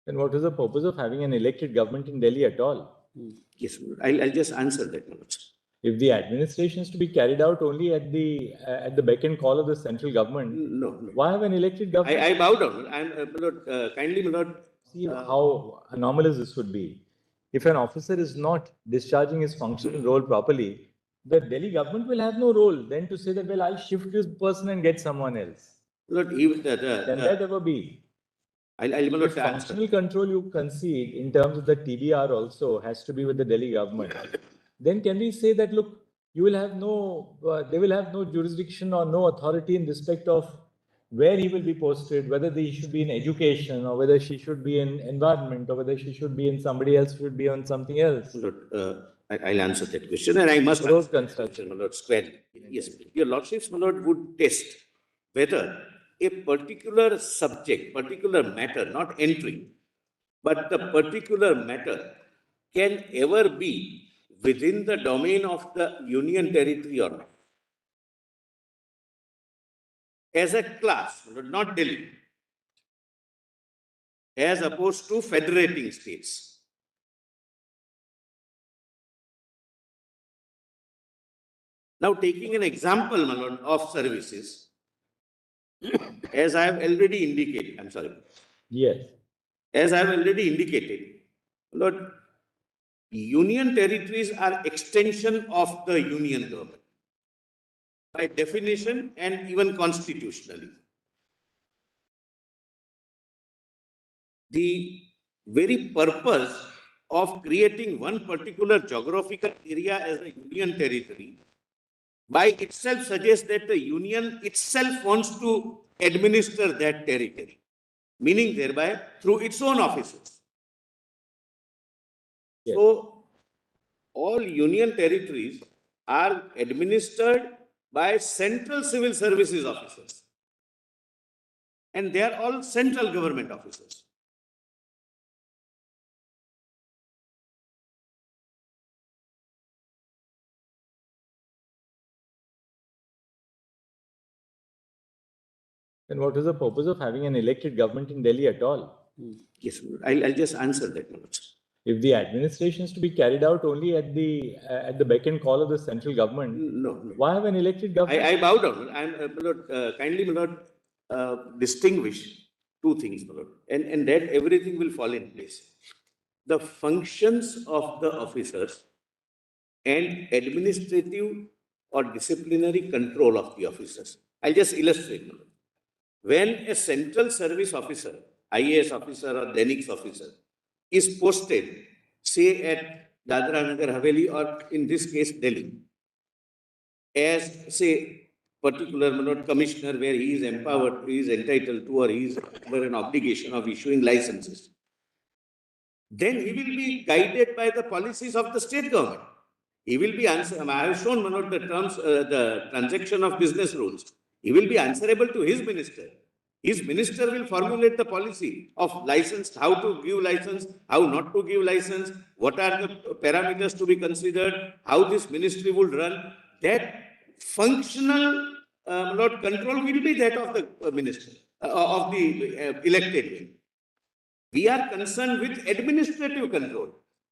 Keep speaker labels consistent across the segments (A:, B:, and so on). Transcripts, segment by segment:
A: Then what is the purpose of having an elected government in Delhi at all?
B: Yes, I'll just answer that, my lord.
A: If the administration is to be carried out only at the beck and call of the central government,
B: No.
A: why have an elected government?
B: I bow down. I'm, my lord, kindly, my lord.
A: See how anomalous this would be. If an officer is not discharging his function and role properly, the Delhi government will have no role then to say that, well, I'll shift this person and get someone else.
B: Lord, even
A: Can that ever be?
B: my lord,
A: If functional control you concede in terms of the TBR also has to be with the Delhi government, then can we say that, look, you will have no, they will have no jurisdiction or no authority in respect of where he will be posted, whether he should be in education or whether she should be in environment or whether she should be in somebody else should be on something else.
B: Lord, I'll answer that question, and I must
A: Road construction,
B: my lord, squarely. Yes, your lordships, my lord, would test whether a particular subject, particular matter, not entry, but the particular matter can ever be within the domain of the union territory or not. As a class, not Delhi, as opposed to federating states. Now, taking an example, my lord, of services, as I have already indicated, I'm sorry.
A: Yes.
B: As I have already indicated, Lord, union territories are extension of the union government by definition and even constitutionally. The very purpose of creating one particular geographical area as a union territory by itself suggests that the union itself wants to administer that territory, meaning thereby through its own offices.
A: Yes.
B: So, all union territories are administered by central civil services officers, and they are all central government officers.
A: Then what is the purpose of having an elected government in Delhi at all?
B: Yes, I'll just answer that, my lord.
A: If the administration is to be carried out only at the beck and call of the central government,
B: No.
A: why have an elected government?
B: I bow down. I'm, my lord, kindly, my lord, distinguish two things, my lord, and that everything will fall in place. The functions of the officers and administrative or disciplinary control of the officers. I'll just illustrate, my lord. When a central service officer, IAS officer or Denics officer, is posted, say at Dadra Nagar Haveli or in this case Delhi, as say particular commissioner where he is empowered, he is entitled to, or he is under an obligation of issuing licenses, then he will be guided by the policies of the state government. He will be answerable. I have shown the terms, the transaction of business rules. He will be answerable to his minister. His minister will formulate the policy of license, how to give license, how not to give license, what are the parameters to be considered, how this ministry would run. That functional control will be that of the minister, of the elected wing. We are concerned with administrative control.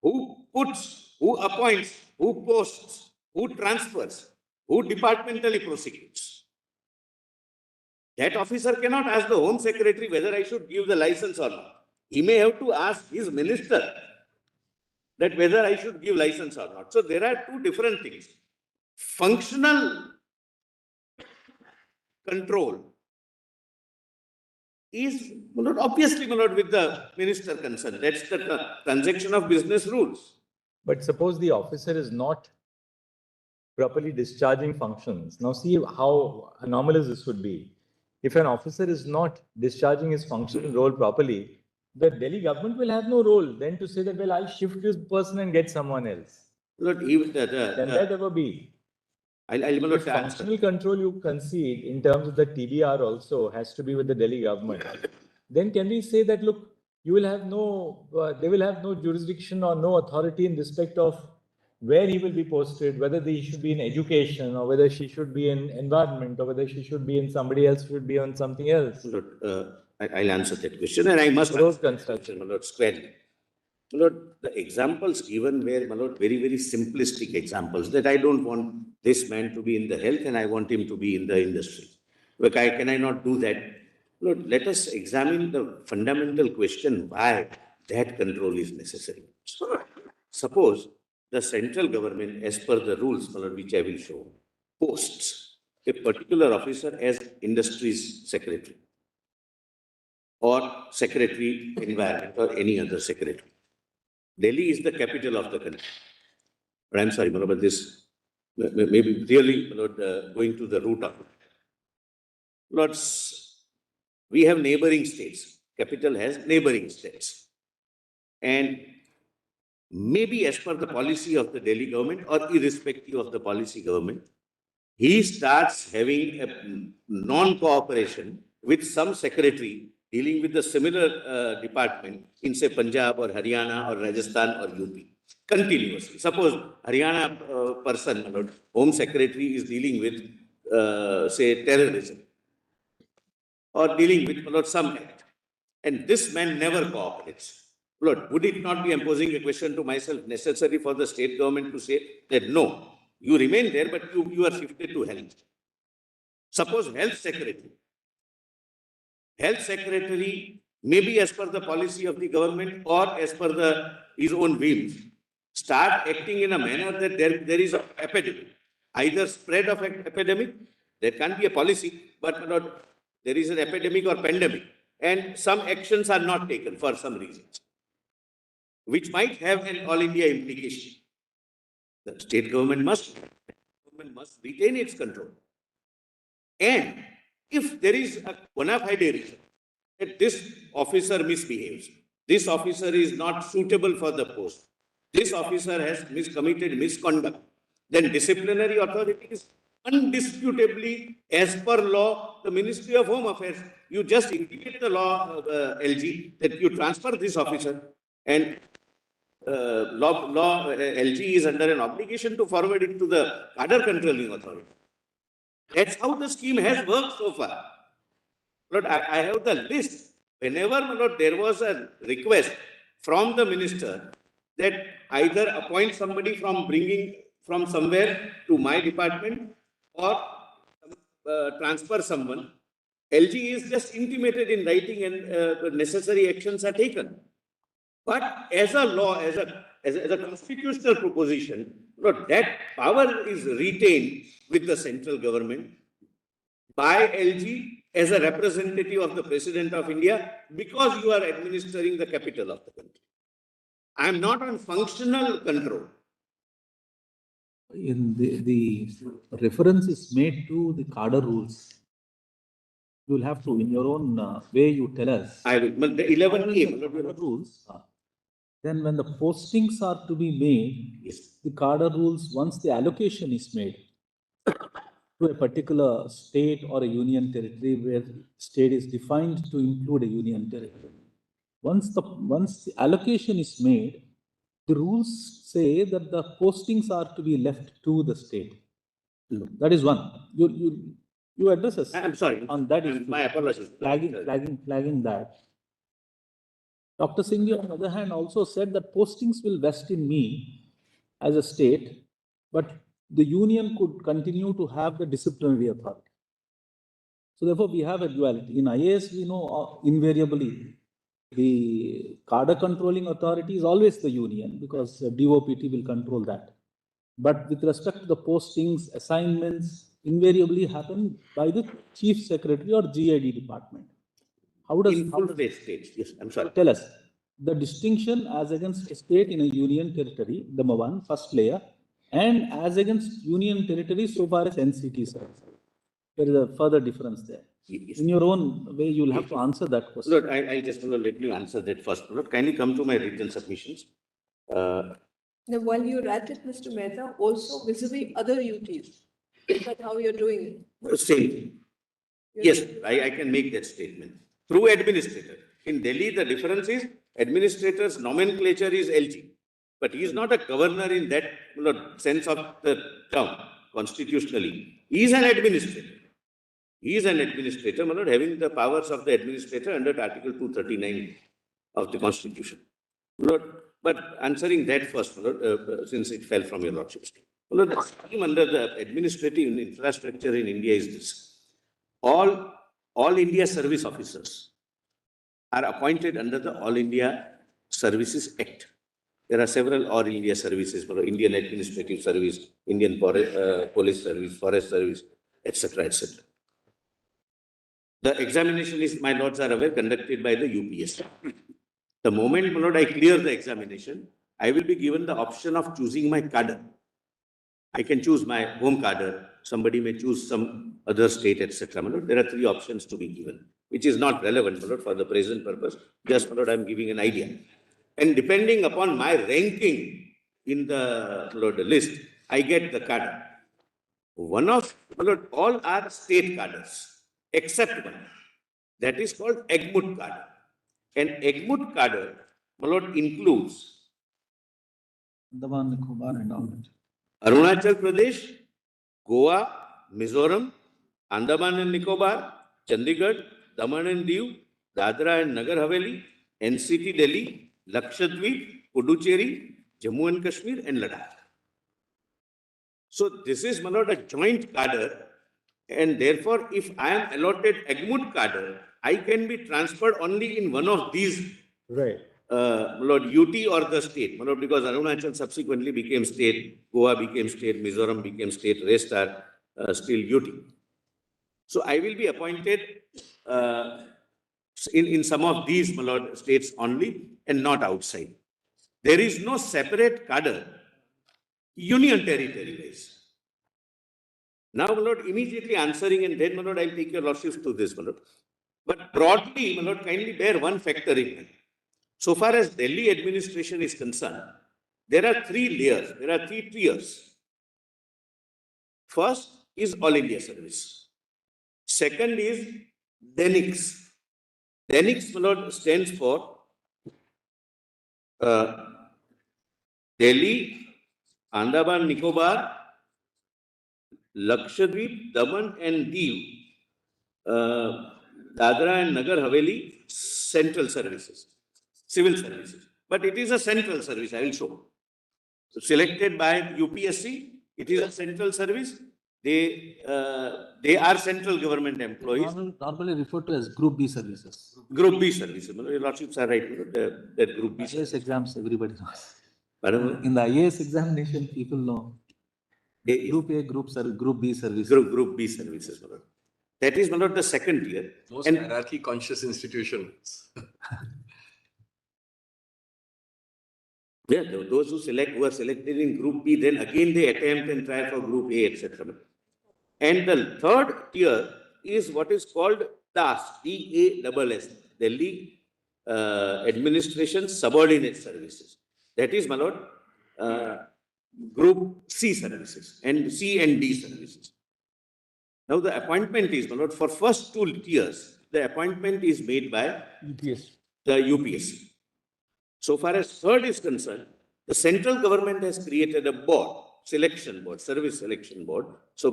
B: Who puts, who appoints, who posts, who transfers, who departmentally prosecutes. That officer cannot ask the Home Secretary whether I should give the license or not. He may have to ask his minister that whether I should give license or not. So there are two different things. Functional control is obviously with the minister concerned. That's the transaction of business rules.
A: But suppose the officer is not properly discharging functions. Now see how anomalous this would be. If an officer is not discharging his function and role properly, the Delhi government will have no role then to say that, well, I'll shift this person and get someone else.
B: Lord, even
A: Can that ever be?
B: I'll
A: functional control you concede in terms of the TBR also has to be with the Delhi government. Then can we say that, look, you will have no, they will have no jurisdiction or no authority in respect of where he will be posted, whether he should be in education or whether she should be in environment or whether she should be in somebody else should be on something else.
B: Lord, I'll answer that question, and I must
A: Road
B: answer that
A: construction.
B: question, my lord, squarely. My lord, the examples given were, my lord, very, very simplistic examples that I don't want this man to be in the health and I want him to be in the industry. Look, can I not do that? Lord, let us examine the fundamental question why that control is necessary. Suppose the central government, as per the rules, my lord, which I will show, posts a particular officer as industries secretary or secretary environment or any other secretary. Delhi is the capital of the country. But I'm sorry, but this maybe really, Lord, going to the root of it. Lords, we have neighboring states. Capital has neighboring states. And maybe as per the policy of the Delhi government or irrespective of the policy government, he starts having a non-cooperation with some secretary dealing with the similar department in, say, Punjab or Haryana or Rajasthan or UP, continuously. Suppose Haryana person, Home Secretary, is dealing with, say, terrorism or dealing with some act, and this man never cooperates. Lord, would it not be imposing a question to myself necessary for the state government to say that no, you remain there, but you are shifted to health? Suppose health secretary, maybe as per the policy of the government or as per his own whims, start acting in a manner that there is an epidemic, either spread of an epidemic, there can be a policy, but not, there is an epidemic or pandemic, and some actions are not taken for some reasons, which might have an all India implication. The state government must retain its control. And if there is a bona fide reason that this officer misbehaves, this officer is not suitable for the post, this officer has committed misconduct, then disciplinary authority is undisputably, as per law, the Ministry of Home Affairs. You just indicate the law, LG, that you transfer this officer, and LG is under an obligation to forward it to the cadre controlling authority. That's how the scheme has worked so far. Lord, I have the list. Whenever, Lord, there was a request from the minister that either appoint somebody from bringing from somewhere to my department or transfer someone, LG is just intimated in writing and necessary actions are taken. But as a law, as a constitutional proposition, that power is retained with the central government by LG as a representative of the President of India because you are administering the capital of the country. I am not on functional control.
C: In the reference is made to the cadre rules. You will have to, in your own way, you tell us.
B: I will. The 11A
C: rules. Then when the postings are to be made,
B: yes,
C: the cadre rules, once the allocation is made to a particular state or a union territory where state is defined to include a union territory. Once the allocation is made, the rules say that the postings are to be left to the state. That is one. You address us.
B: I'm sorry.
C: On that issue.
B: My apologies.
C: Flagging that. Dr. Singh, on the other hand, also said that postings will vest in me as a state, but the union could continue to have the disciplinary authority. So therefore, we have a duality. In IAS, we know invariably the cadre controlling authority is always the union because DOPT will control that. But with respect to the postings, assignments, invariably happen by the chief secretary or GID department. How does
B: states? Yes, I'm sorry.
C: Tell us the distinction as against a state in a union territory, number one, first layer, and as against union territory so far as NCT is concerned. There is a further difference there.
B: Yes.
C: In your own way, you will have to answer that question.
B: Lord, I just want to let you answer that first. Lord, kindly come to my written submissions.
D: Now, while you're at it, Mr. Mehta, also vis-a-vis other UTs, is that how you're doing it?
B: Same thing. Yes, I can make that statement. Through administrator. In Delhi, the difference is administrator's nomenclature is LG, but he is not a governor in that sense of the term constitutionally. He is an administrator. He is an administrator, my lord, having the powers of the administrator under Article 239 of the Constitution. My lord, but answering that first, my lord, since it fell from your lordship's. My lord, the scheme under the administrative infrastructure in India is this. All India service officers are appointed under the All India Services Act. There are several All India services, Indian Administrative Service, Indian Police Service, Forest Service, etc., etc. The examination is, my lords are aware, conducted by the UPS. The moment, my lord, I clear the examination, I will be given the option of choosing my cadre. I can choose my home cadre. Somebody may choose some other state, etc. My lord, there are three options to be given, which is not relevant, my lord, for the present purpose. Just, my lord, I am giving an idea. And depending upon my ranking in the, my lord, list, I get the cadre. One of, my lord, all are state cadres, except one. That is called Egmont cadre. And Egmont cadre, my lord, includes
C: Andaman, Nicobar and all that.
B: Arunachal Pradesh, Goa, Mizoram, Andaman and Nicobar, Chandigarh, Daman and Diu, Dadra and Nagar Haveli, NCT Delhi, Lakshadweep, Puducherry, Jammu and Kashmir and Ladakh. So this is, my lord, a joint cadre, and therefore if I am allotted Egmont cadre, I can be transferred only in one of these,
A: Right.
B: my lord, UT or the state, my lord, because Arunachal subsequently became state, Goa became state, Mizoram became state, rest are still UT. So I will be appointed in some of these, my lord, states only and not outside. There is no separate cadre, union territory wise. Now, my lord, immediately answering, and then, my lord, I'll take your lordships to this, my lord. But broadly, my lord, kindly bear one factor in mind. So far as Delhi administration is concerned, there are three layers, there are three tiers. First is All India Service. Second is DENIX. DENIX, my lord, stands for Delhi, Andaman, Nicobar, Lakshadweep, Daman and Diu, Dadra and Nagar Haveli, central services, civil services. But it is a central service, I will show. So selected by UPSC, it is a central service. They are central government employees.
C: Normally referred to as Group B services.
B: Group B services. Your lordships are right, that Group B
C: IAS
B: service.
C: exams, everybody knows.
B: Pardon?
C: In the IAS examination, people know.
B: A-
C: Group A, Group B service.
B: Group B services, my lord. That is, my lord, the second tier.
E: Most
B: And
E: hierarchy conscious institutions.
B: yeah, those who are selected in Group B, then again they attempt and try for Group A, etc. And the third tier is what is called DAS, DASS, Delhi Administration Subordinate Services. That is, my lord, Group C services and C and D services. Now the appointment is, my lord, for first two tiers, the appointment is made by
A: UPS.
B: the UPSC. So far as third is concerned, the central government has created a board, selection board, service selection board. So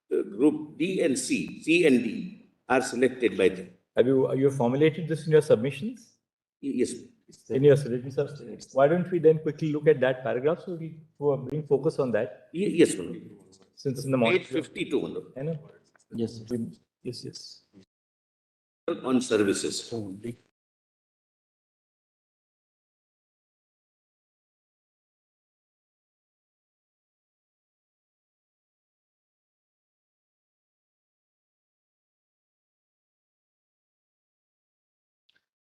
B: group D and C and D are selected by them.
A: Have you formulated this in your submissions?
B: Yes.
A: In your submissions, sir? Why don't we then quickly look at that paragraph so we bring focus on that?
B: Yes, Manoj.
A: Since in the morning.
B: Page 52, Manoj.
A: I know.
C: Yes.
A: Yes.
B: On services.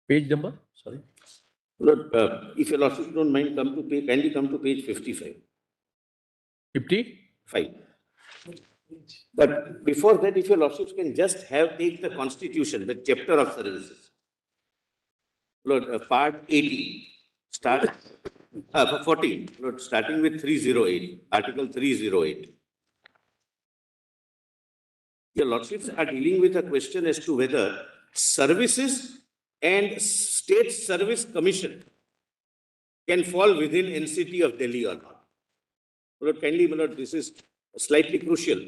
A: Page number, sorry.
B: Lord, if your lordship don't mind, kindly come to page 55.
A: 55.
B: But before that, if your lordships can just take the constitution, the chapter of services. Lord, part 18, start 14, Lord, starting with 308, article 308. Your lordships are dealing with a question as to whether services and state service commission can fall within NCT of Delhi or not. Lord, kindly, my lord, this is slightly crucial.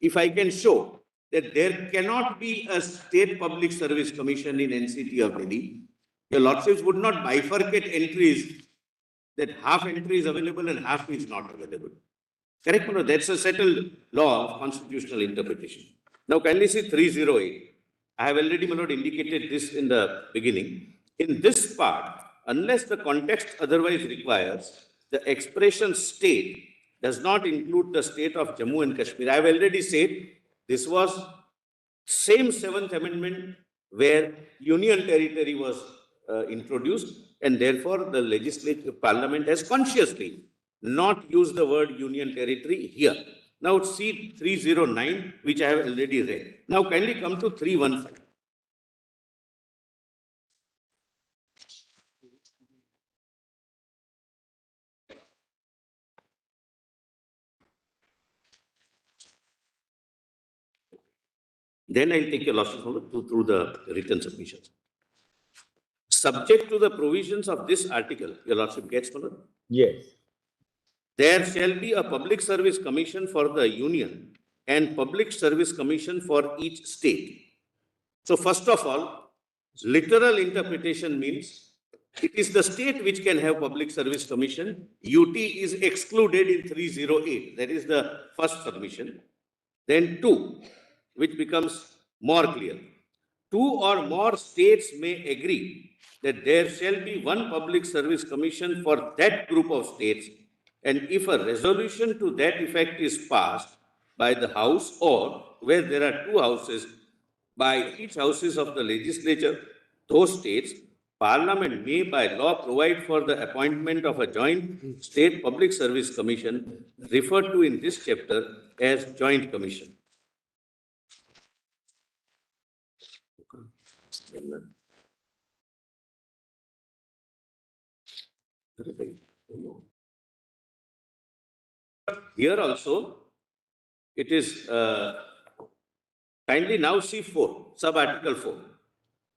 B: If I can show that there cannot be a state public service commission in NCT of Delhi. Your lordships would not bifurcate entries that half entry is available and half is not available. Correct? No, that's a settled law of constitutional interpretation. Now kindly see 308. I have already indicated this in the beginning. In this part, unless the context otherwise requires, the expression state does not include the state of Jammu and Kashmir. I have already said this was same Seventh Amendment where union territory was introduced, and therefore the legislative parliament has consciously not used the word union territory here. Now see 309, which I have already read. Now kindly come to 315. Then I'll take your losses through the written submissions. Subject to the provisions of this article, your lordship gets followed?
A: Yes.
B: There shall be a public service commission for the union and public service commission for each state. So first of all, literal interpretation means it is the state which can have public service commission. UT is excluded in 308. That is the first submission. Then 2, which becomes more clear. 2 or more states may agree that there shall be one public service commission for that group of states, and if a resolution to that effect is passed by the House, or where there are 2 houses, by each houses of the legislature, those states, Parliament may by law provide for the appointment of a joint state public service commission referred to in this chapter as joint commission. Here also, it is kindly now see 4, sub-article 4.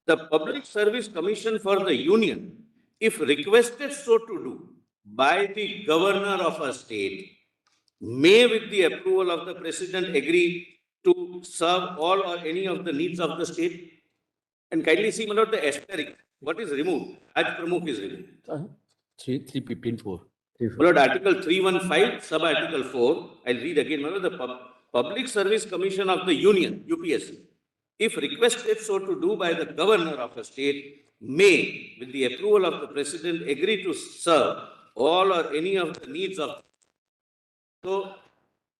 B: The Public Service Commission for the Union, if requested so to do by the governor of a state, may with the approval of the president agree to serve all or any of the needs of the state. And kindly see, my lord, the asterisk. What is removed? Raj Pramukh is removed.
C: 315.4.
B: My lord, Article 315, sub-article 4. I'll read again, my lord, the Public Service Commission of the Union, UPSC, if requested so to do by the governor of a state, may, with the approval of the president, agree to serve all or any of the needs of. So,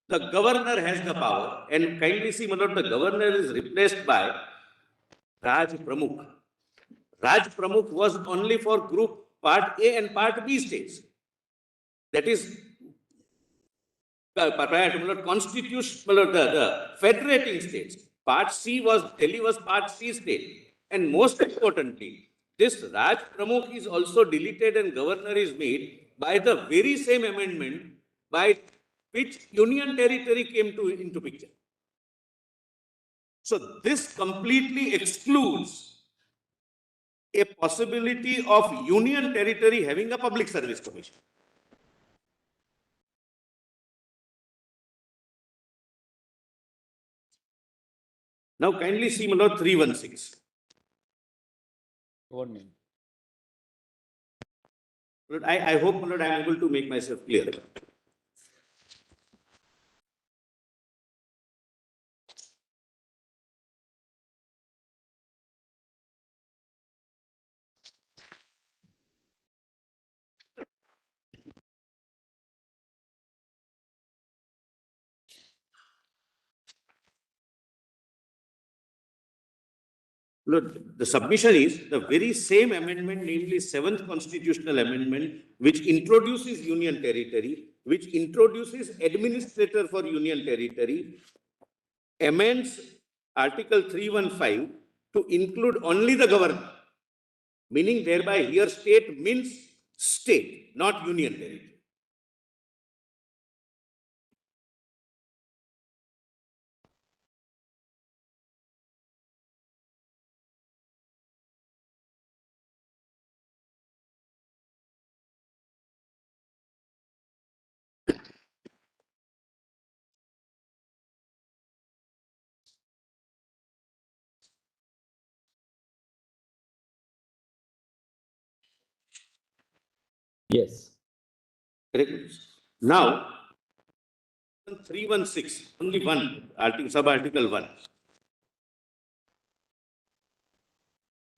B: the governor has the power, and kindly see, my lord, the governor is replaced by Raj Pramukh. Raj Pramukh was only for group part A and part B states. That is, constitution, the federating states. Part C was, Delhi was part C state. And most importantly, this Raj Pramukh is also deleted and governor is made by the very same amendment by which union territory came into picture. So this completely excludes a possibility of union territory having a public service commission. Now kindly see, my lord, 316.
C: 1 minute.
B: Lord, I hope, my lord, I am able to make myself clear. Look, the submission is the very same amendment, namely 7th constitutional amendment, which introduces union territory, which introduces administrator for union territory, amends Article 315 to include only the governor, meaning thereby here state means state, not union territory.
A: Yes.
B: Correct? Now, 316, only one, sub-article 1.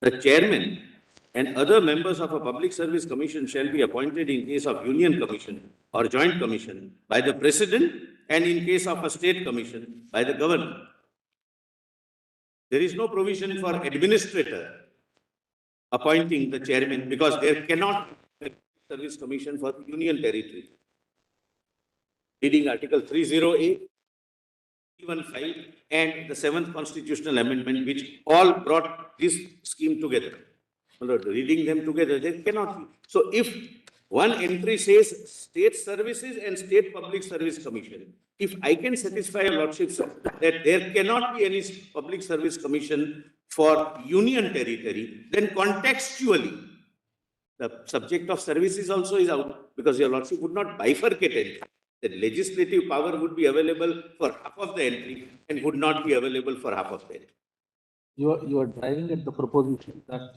B: The chairman and other members of a public service commission shall be appointed in case of union commission or joint commission by the president and in case of a state commission by the governor. There is no provision for administrator appointing the chairman because there cannot be a service commission for the union territory. Reading Article 30A, 315 and the 7th constitutional amendment, which all brought this scheme together. Reading them together, they cannot be. So if one entry says state services and state public service commission, if I can satisfy your lordship that there cannot be any public service commission for union territory, then contextually the subject of services also is out, because your lordship would not bifurcate it. The legislative power would be available for half of the entry and would not be available for half of the entry.
C: You are driving at the proposition that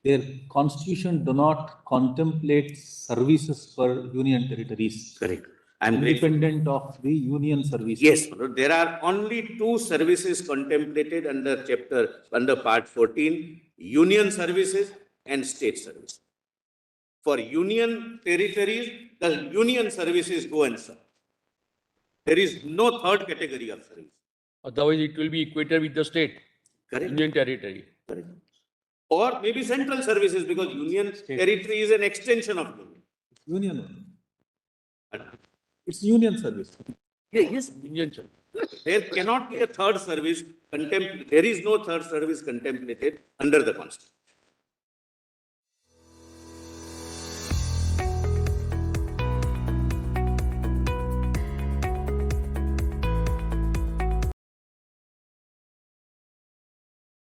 C: their constitution do not contemplate services for union territories.
B: Correct. I'm grateful.
C: Independent of the union services.
B: Yes, there are only two services contemplated under part 14, union services and state service. For union territories, the union services go and serve. There is no third category of service.
F: Otherwise, it will be equated with the state,
B: Correct.
F: union territory.
B: Correct. Or maybe central services, because union territory is an extension of union.
C: Union. It's union service.
B: Yes.
F: Union service.
B: There cannot be a third service, there is no third service contemplated under the Constitution.